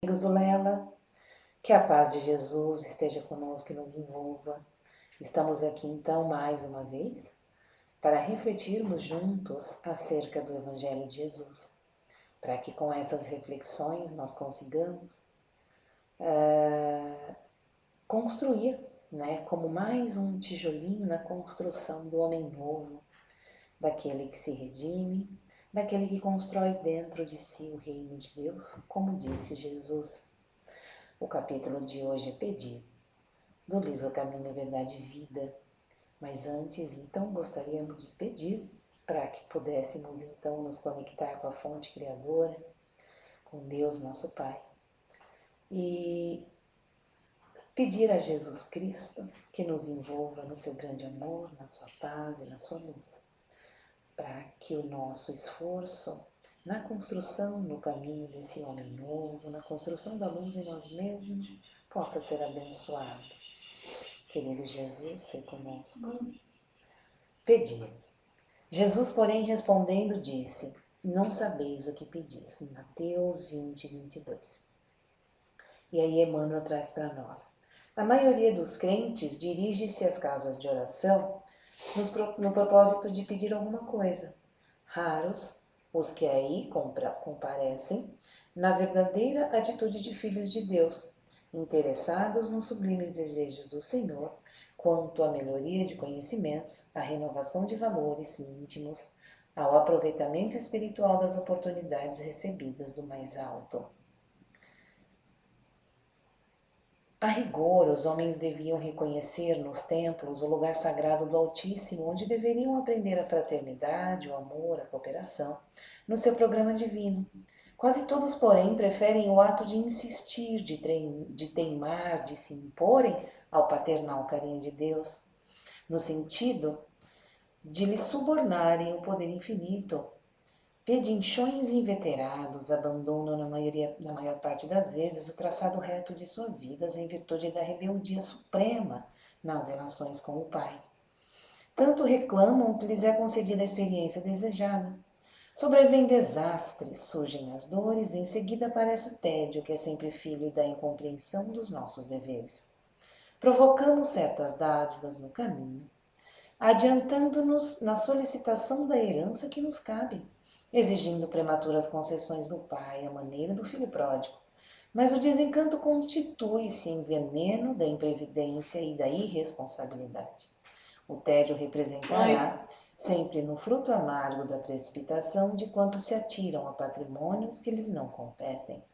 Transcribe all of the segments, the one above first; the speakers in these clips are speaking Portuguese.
Amigos do Lela, que a paz de Jesus esteja conosco e nos envolva. Estamos aqui então mais uma vez para refletirmos juntos acerca do Evangelho de Jesus, para que com essas reflexões nós consigamos construir, como mais um tijolinho na construção do homem novo, daquele que se redime, daquele que constrói dentro de si o reino de Deus, como disse Jesus. O capítulo de hoje é Pedir, do livro Caminho, Verdade e Vida. Mas antes, então, gostaríamos de pedir para que pudéssemos, então, nos conectar com a fonte criadora, com Deus, nosso Pai, e pedir a Jesus Cristo que nos envolva no seu grande amor, na sua paz e na sua luz, para que o nosso esforço na construção, no caminho desse homem novo, na construção da luz em nós mesmos, possa ser abençoado. Querido Jesus, sei conosco. Pedir. Jesus, porém, respondendo, disse: Não sabeis o que pedis. Mateus 20, 22. E aí Emmanuel traz para nós. A maioria dos crentes dirige-se às casas de oração no propósito de pedir alguma coisa. Raros os que aí comparecem na verdadeira atitude de filhos de Deus, interessados nos sublimes desejos do Senhor, quanto à melhoria de conhecimentos, à renovação de valores íntimos, ao aproveitamento espiritual das oportunidades recebidas do mais alto. A rigor, os homens deviam reconhecer nos templos o lugar sagrado do Altíssimo, onde deveriam aprender a fraternidade, o amor, a cooperação, no seu programa divino. Quase todos, porém, preferem o ato de insistir, de teimar, de se imporem ao paternal carinho de Deus, no sentido de lhe subornarem o poder infinito. Pedinchões inveterados abandonam na maior parte das vezes o traçado reto de suas vidas em virtude da rebeldia suprema nas relações com o Pai. Tanto reclamam que lhes é concedida a experiência desejada. Sobrevêm desastres, surgem as dores, e em seguida aparece o tédio, que é sempre filho da incompreensão dos nossos deveres. Provocamos certas dádivas no caminho, adiantando-nos na solicitação da herança que nos cabe, exigindo prematuras concessões do pai à maneira do filho pródigo. Mas o desencanto constitui-se em veneno da imprevidência e da irresponsabilidade. O tédio representará sempre no fruto amargo da precipitação de quantos se atiram a patrimônios que lhes não competem.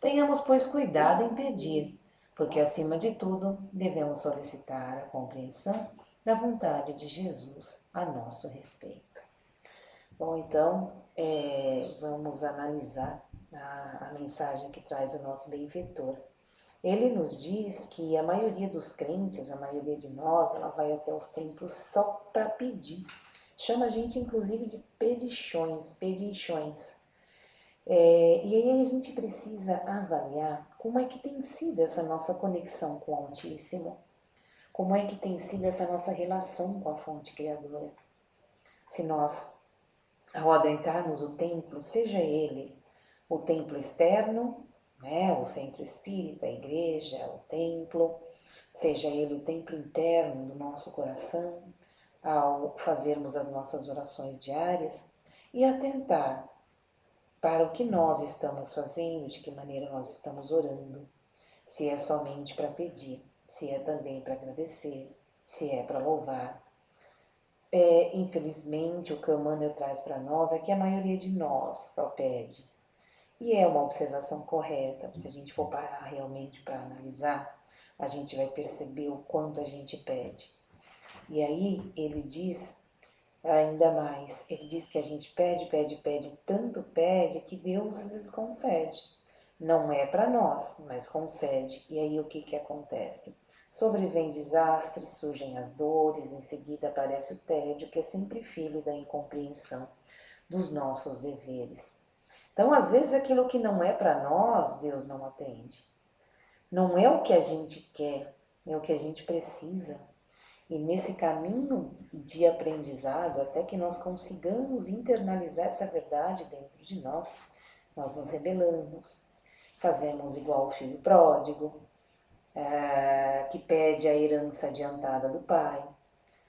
Tenhamos, pois, cuidado em pedir, porque, acima de tudo, devemos solicitar a compreensão da vontade de Jesus a nosso respeito. Bom, então, vamos analisar a mensagem que traz o nosso benfeitor. Ele nos diz que a maioria dos crentes, a maioria de nós, ela vai até os templos só para pedir. Chama a gente, inclusive, de pedinchões. E aí a gente precisa avaliar como é que tem sido essa nossa conexão com o Altíssimo, como é que tem sido essa nossa relação com a fonte criadora. Se nós, ao adentrarmos o templo, seja ele o templo externo, o centro espírita, a igreja, o templo, seja ele o templo interno do nosso coração, ao fazermos as nossas orações diárias e atentar para o que nós estamos fazendo, de que maneira nós estamos orando, se é somente para pedir, se é também para agradecer, se é para louvar. Infelizmente, o que o Emmanuel traz para nós é que a maioria de nós só pede. E é uma observação correta, se a gente for parar realmente para analisar, a gente vai perceber o quanto a gente pede. E aí ele diz ainda mais, ele diz que a gente pede, tanto pede que Deus às vezes concede. Não é para nós, mas concede. E aí o que acontece? Sobrevêm desastres, surgem as dores, em seguida aparece o tédio, que é sempre filho da incompreensão dos nossos deveres. Então, às vezes, aquilo que não é para nós, Deus não atende. Não é o que a gente quer, é o que a gente precisa. E nesse caminho de aprendizado, até que nós consigamos internalizar essa verdade dentro de nós, nós nos rebelamos, fazemos igual o filho pródigo, que pede a herança adiantada do pai,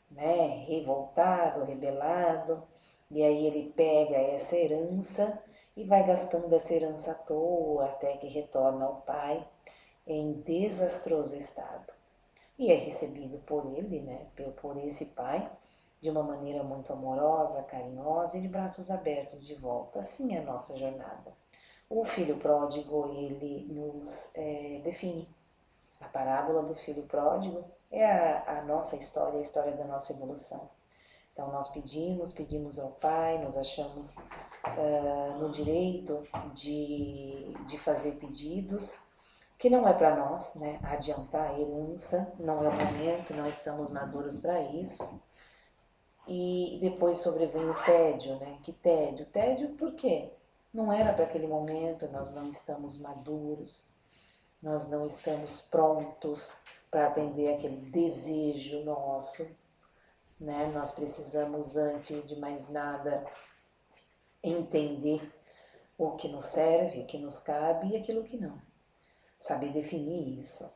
né? Revoltado, rebelado, e aí ele pega essa herança e vai gastando essa herança à toa até que retorna ao pai em desastroso estado. E é recebido por ele, né? Por esse pai, de uma maneira muito amorosa, carinhosa e de braços abertos de volta. Assim é a nossa jornada. O filho pródigo, ele nos define. A parábola do filho pródigo é a nossa história, a história da nossa evolução. Então nós pedimos ao Pai, nos achamos no direito de fazer pedidos, que não é para nós, né? Adiantar a herança, não é o momento, não estamos maduros para isso. E depois sobrevém o tédio, né? Que tédio? Tédio por quê? Não era para aquele momento, nós não estamos maduros, nós não estamos prontos para atender aquele desejo nosso, né? Nós precisamos, antes de mais nada, entender o que nos serve, o que nos cabe e aquilo que não. Saber definir isso.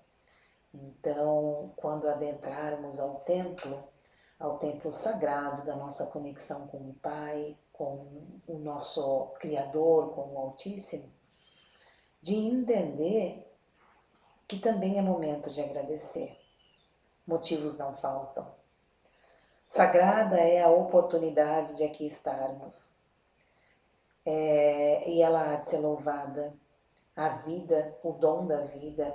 Então, quando adentrarmos ao templo sagrado da nossa conexão com o Pai, com o nosso Criador, com o Altíssimo, de entender que também é momento de agradecer. Motivos não faltam. Sagrada é a oportunidade de aqui estarmos. E ela há de ser louvada. A vida, o dom da vida,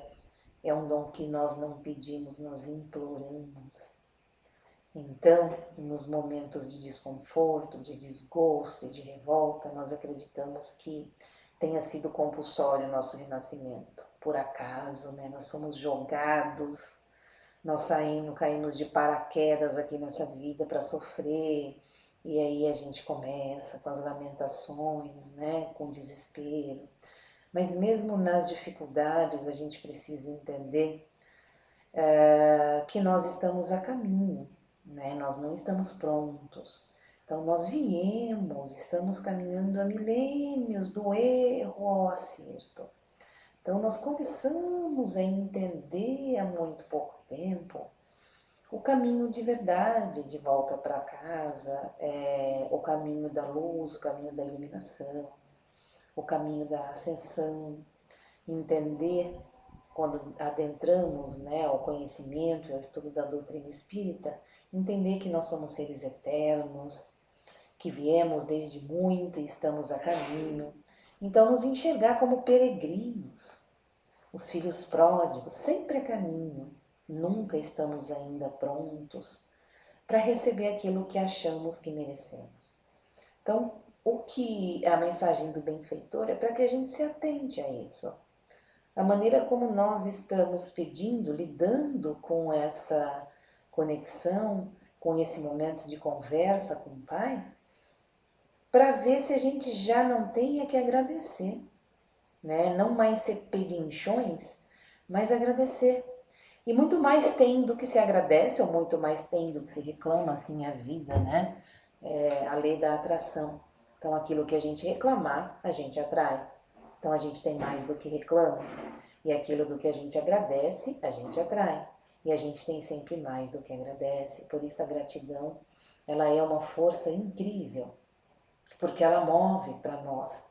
é um dom que nós não pedimos, nós imploramos. Então, nos momentos de desconforto, de desgosto e de revolta, nós acreditamos que tenha sido compulsório o nosso renascimento. Por acaso, né? Nós somos jogados, nós caímos de paraquedas aqui nessa vida para sofrer, e aí a gente começa com as lamentações, né? Com o desespero. Mas mesmo nas dificuldades, a gente precisa entender que nós estamos a caminho, né? Nós não estamos prontos. Então nós estamos caminhando há milênios do erro ao acerto. Então nós começamos a entender há muito pouco tempo o caminho de verdade de volta para casa, o caminho da luz, o caminho da iluminação, o caminho da ascensão, entender quando adentramos, né, ao conhecimento, ao estudo da doutrina espírita, entender que nós somos seres eternos, que viemos desde muito e estamos a caminho. Então, nos enxergar como peregrinos, os filhos pródigos, sempre a caminho, nunca estamos ainda prontos para receber aquilo que achamos que merecemos. Então, a mensagem do benfeitor é para que a gente se atente a isso. A maneira como nós estamos pedindo, lidando com essa conexão, com esse momento de conversa com o Pai, para ver se a gente já não tem que agradecer, né? Não mais ser pedinchões, mas agradecer. E muito mais tem do que se agradece, ou muito mais tem do que se reclama, assim, a vida, né? A lei da atração. Então, aquilo que a gente reclamar, a gente atrai. Então, a gente tem mais do que reclama. E aquilo do que a gente agradece, a gente atrai. E a gente tem sempre mais do que agradece. Por isso, a gratidão, ela é uma força incrível. Porque ela move para nós,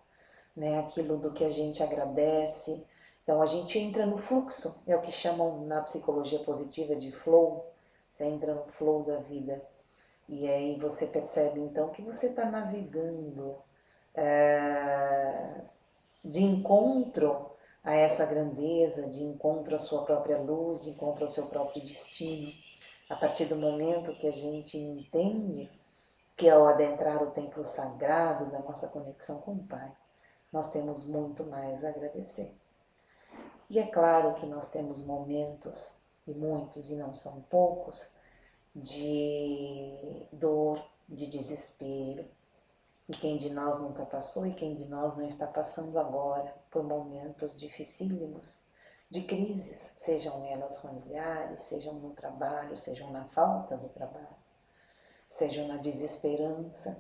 né? Aquilo do que a gente agradece. Então, a gente entra no fluxo. É o que chamam na psicologia positiva de flow. Você entra no flow da vida. E aí você percebe então que você está navegando de encontro a essa grandeza, de encontro à sua própria luz, de encontro ao seu próprio destino. A partir do momento que a gente entende que ao adentrar o templo sagrado da nossa conexão com o Pai, nós temos muito mais a agradecer. E é claro que nós temos momentos, e muitos, e não são poucos, de dor, de desespero. E quem de nós nunca passou e quem de nós não está passando agora por momentos dificílimos, de crises, sejam elas familiares, sejam no trabalho, sejam na falta do trabalho, sejam na desesperança,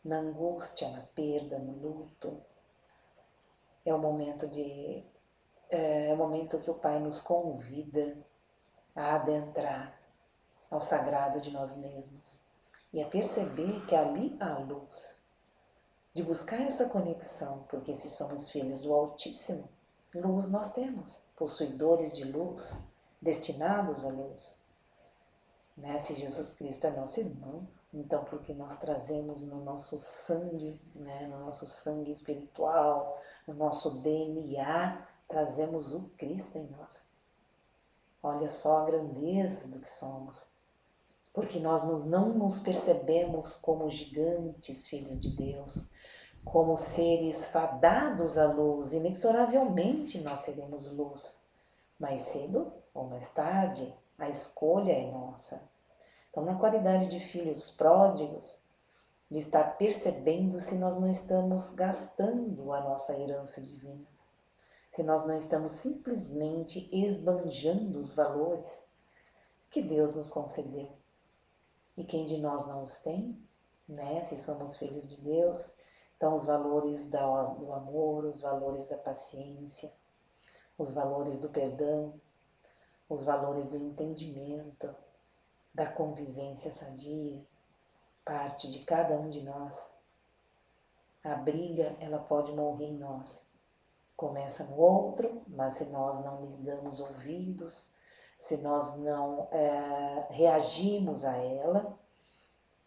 na angústia, na perda, no luto. É o momento de é o momento que o Pai nos convida a adentrar ao sagrado de nós mesmos e a perceber que ali há luz, de buscar essa conexão, porque se somos filhos do Altíssimo, luz nós temos, possuidores de luz, destinados à luz. Né? Se Jesus Cristo é nosso irmão, então porque nós trazemos no nosso sangue, né? No nosso sangue espiritual, no nosso DNA, trazemos o Cristo em nós. Olha só a grandeza do que somos. Porque nós não nos percebemos como gigantes, filhos de Deus, como seres fadados à luz. Inexoravelmente nós seremos luz. Mais cedo ou mais tarde, a escolha é nossa. Então, na qualidade de filhos pródigos, de estar percebendo se nós não estamos gastando a nossa herança divina, se nós não estamos simplesmente esbanjando os valores que Deus nos concedeu. E quem de nós não os tem, né? Se somos filhos de Deus, então os valores do amor, os valores da paciência, os valores do perdão, os valores do entendimento, da convivência sadia, parte de cada um de nós. A briga, ela pode morrer em nós. Começa no outro, mas se nós não lhes damos ouvidos, se nós não reagimos a ela,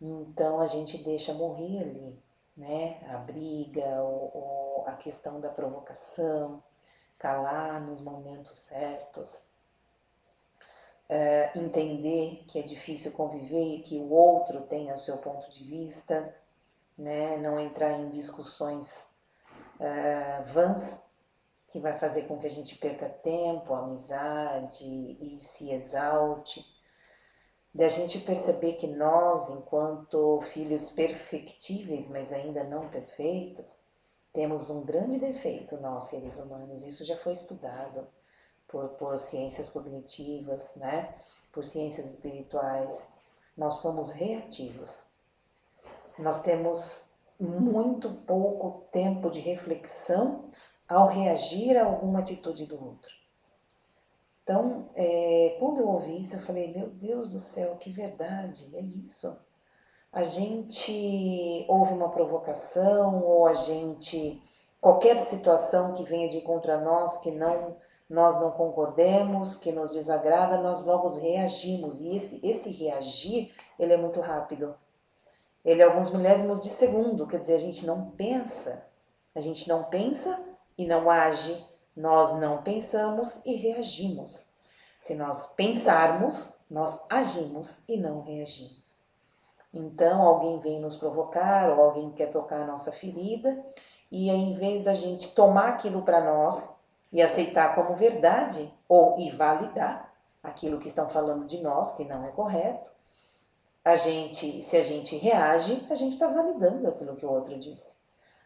então a gente deixa morrer ali, né? A briga, ou a questão da provocação, calar nos momentos certos, entender que é difícil conviver e que o outro tem o seu ponto de vista, né? Não entrar em discussões vãs, que vai fazer com que a gente perca tempo, amizade e se exalte. Da gente perceber que nós, enquanto filhos perfectíveis, mas ainda não perfeitos, temos um grande defeito, nós seres humanos. Isso já foi estudado por ciências cognitivas, né? Por ciências espirituais. Nós somos reativos. Nós temos muito pouco tempo de reflexão ao reagir a alguma atitude do outro. Então, quando eu ouvi isso, eu falei, meu Deus do céu, que verdade, é isso. A gente ouve uma provocação, ou a gente, qualquer situação que venha de contra nós, que nós não concordemos, que nos desagrada, nós logo reagimos. E esse reagir, ele é muito rápido. Ele é alguns milésimos de segundo, quer dizer, a gente não pensa e não age, nós não pensamos e reagimos. Se nós pensarmos, nós agimos e não reagimos. Então alguém vem nos provocar ou alguém quer tocar a nossa ferida e em vez da gente tomar aquilo para nós e aceitar como verdade ou e validar aquilo que estão falando de nós, que não é correto, se a gente reage, a gente está validando aquilo que o outro disse.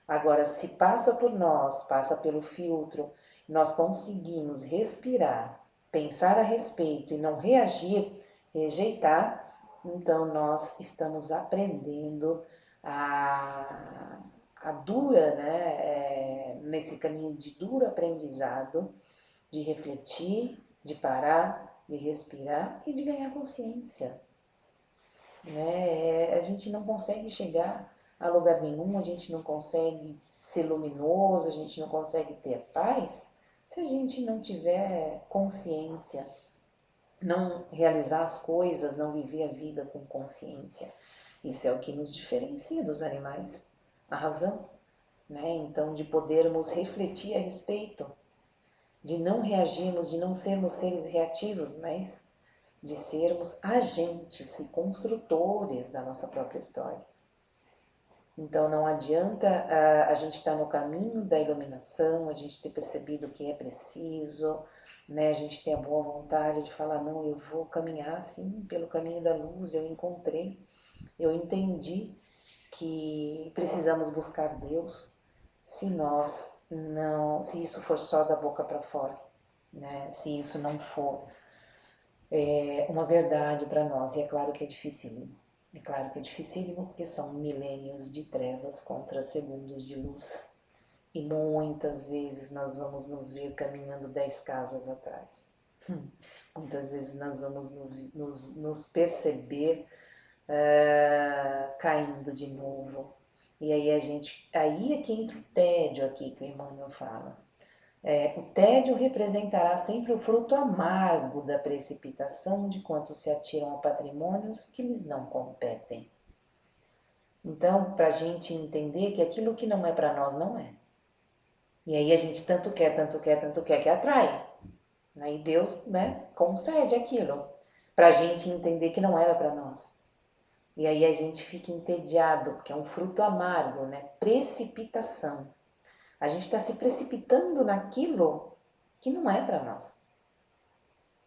Agora, se passa por nós, passa pelo filtro, nós conseguimos respirar, pensar a respeito e não reagir, rejeitar, então nós estamos aprendendo a dura, né, nesse caminho de duro aprendizado, de refletir, de parar, de respirar e de ganhar consciência. Né? A gente não consegue chegar a lugar nenhum, a gente não consegue ser luminoso, a gente não consegue ter paz se a gente não tiver consciência, não realizar as coisas, não viver a vida com consciência. Isso é o que nos diferencia dos animais, a razão, né? Então, de podermos refletir a respeito, de não reagirmos, de não sermos seres reativos, mas de sermos agentes e construtores da nossa própria história. Então não adianta a gente estar no caminho da iluminação, a gente ter percebido o que é preciso, né? A gente ter a boa vontade de falar, não, eu vou caminhar assim pelo caminho da luz, eu encontrei, eu entendi que precisamos buscar Deus, se isso for só da boca para fora, né? Se isso não for uma verdade para nós. E é claro que é dificílimo. É claro que é dificílimo porque são milênios de trevas contra segundos de luz. E muitas vezes nós vamos nos ver caminhando 10 casas atrás. Muitas vezes nós vamos nos perceber caindo de novo. E aí aí é que entra o tédio aqui que o Emmanuel fala. O tédio representará sempre o fruto amargo da precipitação de quantos se atiram a patrimônios que lhes não competem. Então, para a gente entender que aquilo que não é para nós não é. E aí a gente tanto quer que atrai. Aí Deus, né, concede aquilo para a gente entender que não era para nós. E aí a gente fica entediado, porque é um fruto amargo, né? Precipitação. A gente está se precipitando naquilo que não é para nós.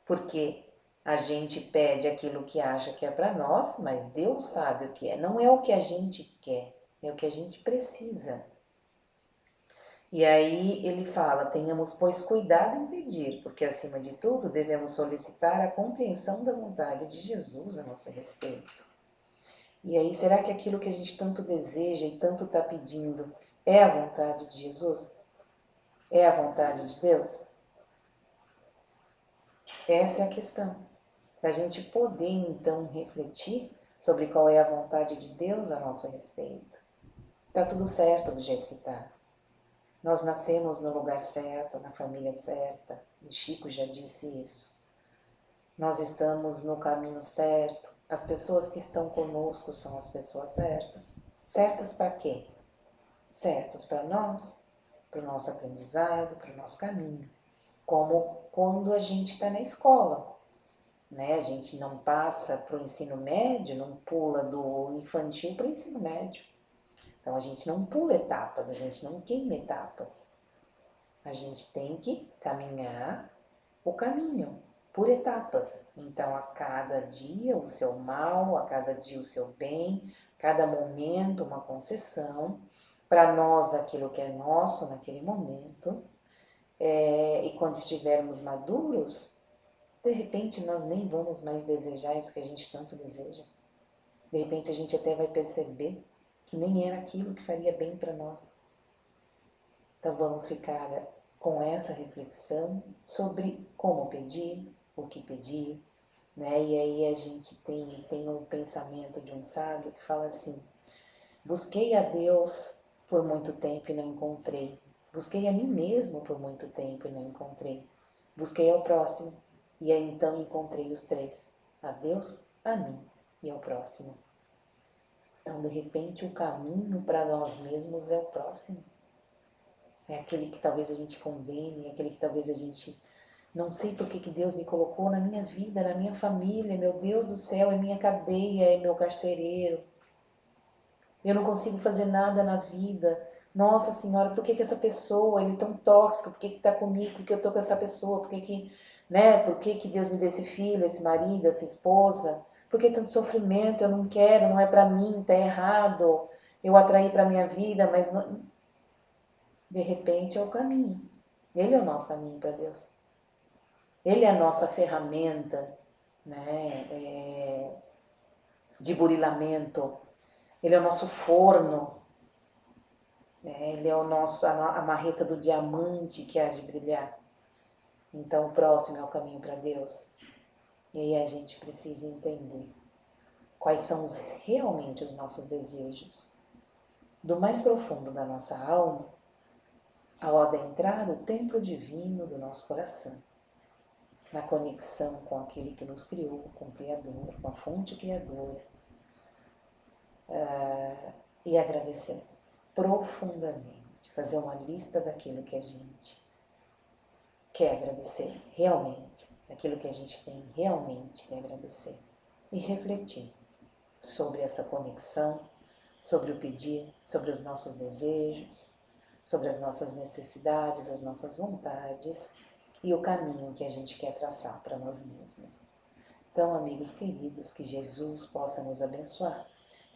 Porque a gente pede aquilo que acha que é para nós, mas Deus sabe o que é. Não é o que a gente quer, é o que a gente precisa. E aí ele fala, tenhamos, pois, cuidado em pedir, porque, acima de tudo, devemos solicitar a compreensão da vontade de Jesus a nosso respeito. E aí, será que aquilo que a gente tanto deseja e tanto está pedindo é a vontade de Jesus? É a vontade de Deus? Essa é a questão. Para a gente poder, então, refletir sobre qual é a vontade de Deus a nosso respeito. Está tudo certo do jeito que está. Nós nascemos no lugar certo, na família certa. O Chico já disse isso. Nós estamos no caminho certo. As pessoas que estão conosco são as pessoas certas. Certas para quê? Certos para nós, para o nosso aprendizado, para o nosso caminho. Como quando a gente está na escola, né? A gente não passa para o ensino médio, não pula do infantil para o ensino médio. Então a gente não pula etapas, a gente não queima etapas. A gente tem que caminhar o caminho por etapas. Então a cada dia o seu mal, a cada dia o seu bem, cada momento uma concessão, para nós aquilo que é nosso naquele momento. E quando estivermos maduros, de repente nós nem vamos mais desejar isso que a gente tanto deseja. De repente a gente até vai perceber que nem era aquilo que faria bem para nós. Então vamos ficar com essa reflexão sobre como pedir, o que pedir, né? E aí a gente tem um pensamento de um sábio que fala assim: busquei a Deus por muito tempo e não encontrei. Busquei a mim mesmo por muito tempo e não encontrei. Busquei ao próximo e aí então encontrei os três: a Deus, a mim e ao próximo. Então, de repente, o caminho para nós mesmos é o próximo. É aquele que talvez a gente condene, é aquele que talvez a gente não sei por que Deus me colocou na minha vida, na minha família. Meu Deus do céu, é minha cadeia, é meu carcereiro. Eu não consigo fazer nada na vida. Nossa Senhora, por que essa pessoa, ele é tão tóxico? Por que está comigo? Por que eu estou com essa pessoa? Por que Deus me deu esse filho, esse marido, essa esposa? Por que tanto sofrimento? Eu não quero, não é para mim, está errado. Eu atraí para minha vida, mas não... de repente é o caminho. Ele é o nosso caminho para Deus. Ele é a nossa ferramenta, né, de burilamento. Ele é o nosso forno. Ele é a marreta do diamante que há de brilhar. Então o próximo é o caminho para Deus. E aí a gente precisa entender quais são realmente os nossos desejos. Do mais profundo da nossa alma, ao adentrar o templo divino do nosso coração, na conexão com aquele que nos criou, com o Criador, com a fonte criadora, e agradecer profundamente, fazer uma lista daquilo que a gente quer agradecer realmente, daquilo que a gente tem realmente que agradecer, e refletir sobre essa conexão, sobre o pedir, sobre os nossos desejos, sobre as nossas necessidades, as nossas vontades e o caminho que a gente quer traçar para nós mesmos. Então, amigos queridos, que Jesus possa nos abençoar,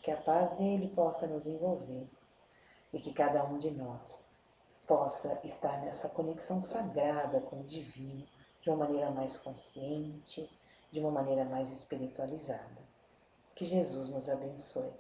que a paz dele possa nos envolver e que cada um de nós possa estar nessa conexão sagrada com o divino de uma maneira mais consciente, de uma maneira mais espiritualizada. Que Jesus nos abençoe.